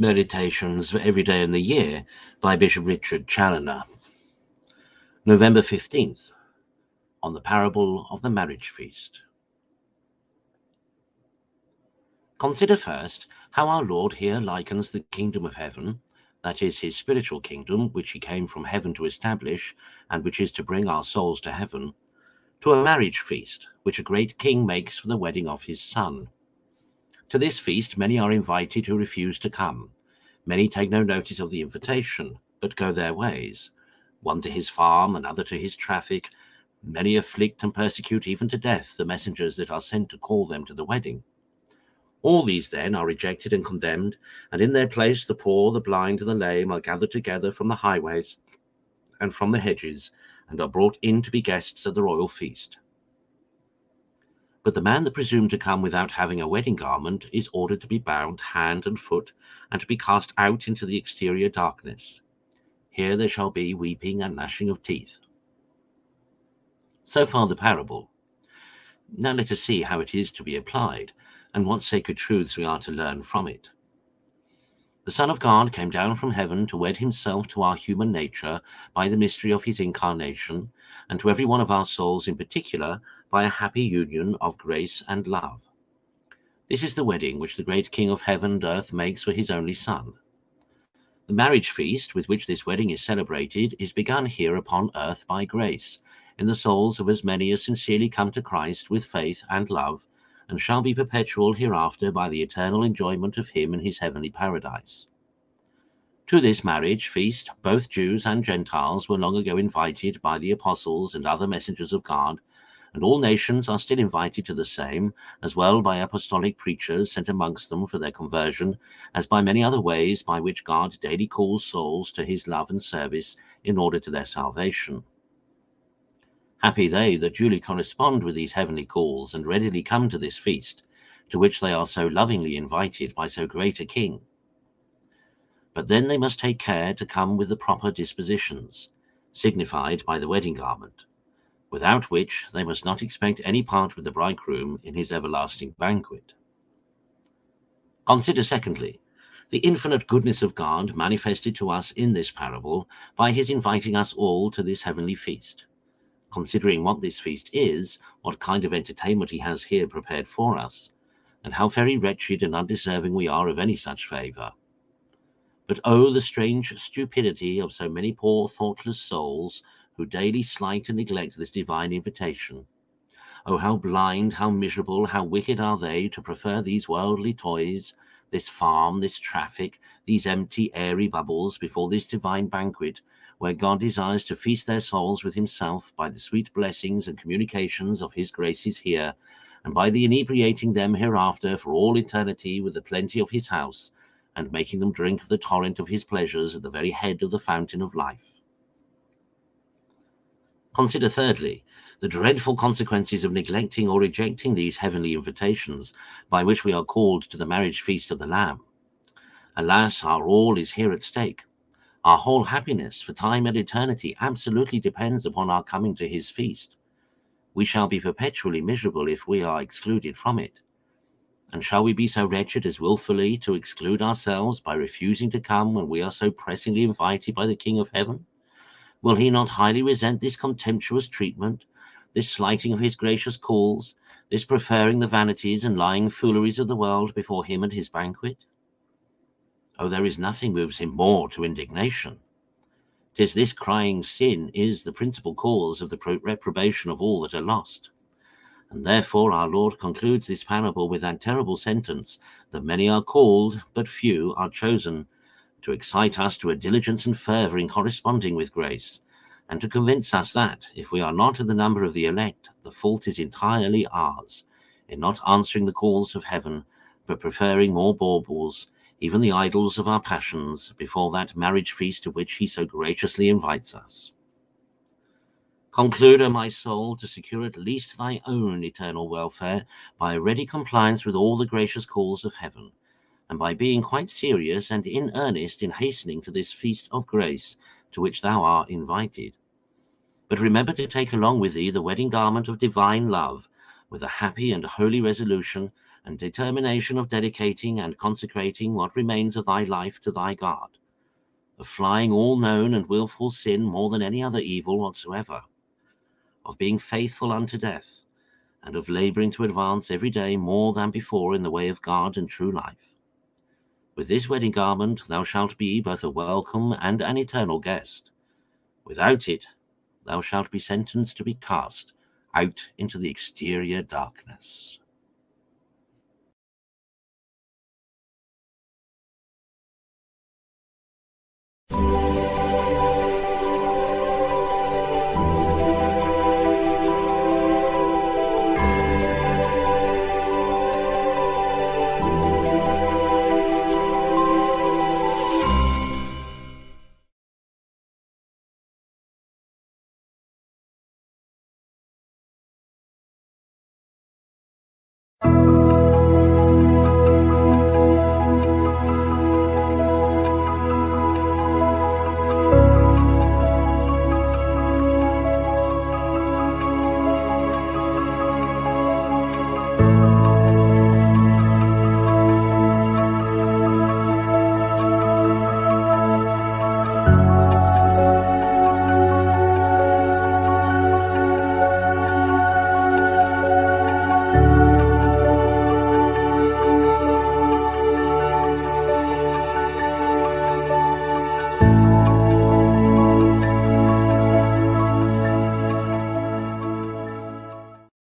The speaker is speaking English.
Meditations for every day in the year by Bishop Richard Challoner. November 15th, on the parable of the marriage feast. Consider first how our Lord here likens the kingdom of heaven, that is his spiritual kingdom, which he came from heaven to establish, and which is to bring our souls to heaven, to a marriage feast, which a great king makes for the wedding of his son. To this feast many are invited who refuse to come. Many take no notice of the invitation, but go their ways, one to his farm, another to his traffic. Many afflict and persecute even to death the messengers that are sent to call them to the wedding. All these then are rejected and condemned, and in their place the poor, the blind, and the lame are gathered together from the highways and from the hedges, and are brought in to be guests at the royal feast. But the man that presumed to come without having a wedding garment is ordered to be bound hand and foot, and to be cast out into the exterior darkness. Here there shall be weeping and gnashing of teeth. So far the parable. Now let us see how it is to be applied, and what sacred truths we are to learn from it. The Son of God came down from heaven to wed himself to our human nature by the mystery of his incarnation, and to every one of our souls in particular by a happy union of grace and love. This is the wedding which the great King of heaven and earth makes for his only Son. The marriage feast with which this wedding is celebrated is begun here upon earth by grace, in the souls of as many as sincerely come to Christ with faith and love, and shall be perpetual hereafter by the eternal enjoyment of him in his heavenly paradise. To this marriage feast both Jews and Gentiles were long ago invited by the apostles and other messengers of God, and all nations are still invited to the same, as well by apostolic preachers sent amongst them for their conversion, as by many other ways by which God daily calls souls to his love and service in order to their salvation. Happy they that duly correspond with these heavenly calls and readily come to this feast, to which they are so lovingly invited by so great a King. But then they must take care to come with the proper dispositions, signified by the wedding garment, without which they must not expect any part with the bridegroom in his everlasting banquet. Consider secondly, the infinite goodness of God manifested to us in this parable by his inviting us all to this heavenly feast. Considering what this feast is, what kind of entertainment he has here prepared for us, and how very wretched and undeserving we are of any such favour. But oh, the strange stupidity of so many poor thoughtless souls who daily slight and neglect this divine invitation. Oh, how blind, how miserable, how wicked are they to prefer these worldly toys, this farm, this traffic, these empty, airy bubbles before this divine banquet, where God desires to feast their souls with himself by the sweet blessings and communications of his graces here, and by the inebriating them hereafter for all eternity with the plenty of his house, and making them drink of the torrent of his pleasures at the very head of the fountain of life. Consider thirdly, the dreadful consequences of neglecting or rejecting these heavenly invitations by which we are called to the marriage feast of the Lamb. Alas, our all is here at stake. Our whole happiness for time and eternity absolutely depends upon our coming to his feast. We shall be perpetually miserable if we are excluded from it. And shall we be so wretched as wilfully to exclude ourselves by refusing to come when we are so pressingly invited by the King of heaven? Will he not highly resent this contemptuous treatment, this slighting of his gracious calls, this preferring the vanities and lying fooleries of the world before him and his banquet? Oh, there is nothing moves him more to indignation. 'Tis this crying sin is the principal cause of the reprobation of all that are lost. And therefore our Lord concludes this parable with that terrible sentence, that many are called, but few are chosen, to excite us to a diligence and fervour in corresponding with grace, and to convince us that, if we are not of the number of the elect, the fault is entirely ours, in not answering the calls of heaven, but preferring more baubles, even the idols of our passions, before that marriage feast to which he so graciously invites us. Conclude, O my soul, to secure at least thy own eternal welfare by a ready compliance with all the gracious calls of heaven, and by being quite serious and in earnest in hastening to this feast of grace to which thou art invited. But remember to take along with thee the wedding garment of divine love, with a happy and holy resolution and determination of dedicating and consecrating what remains of thy life to thy God, of flying all known and wilful sin more than any other evil whatsoever, of being faithful unto death, and of laboring to advance every day more than before in the way of God and true life. With this wedding garment thou shalt be both a welcome and an eternal guest. Without it thou shalt be sentenced to be cast out into the exterior darkness.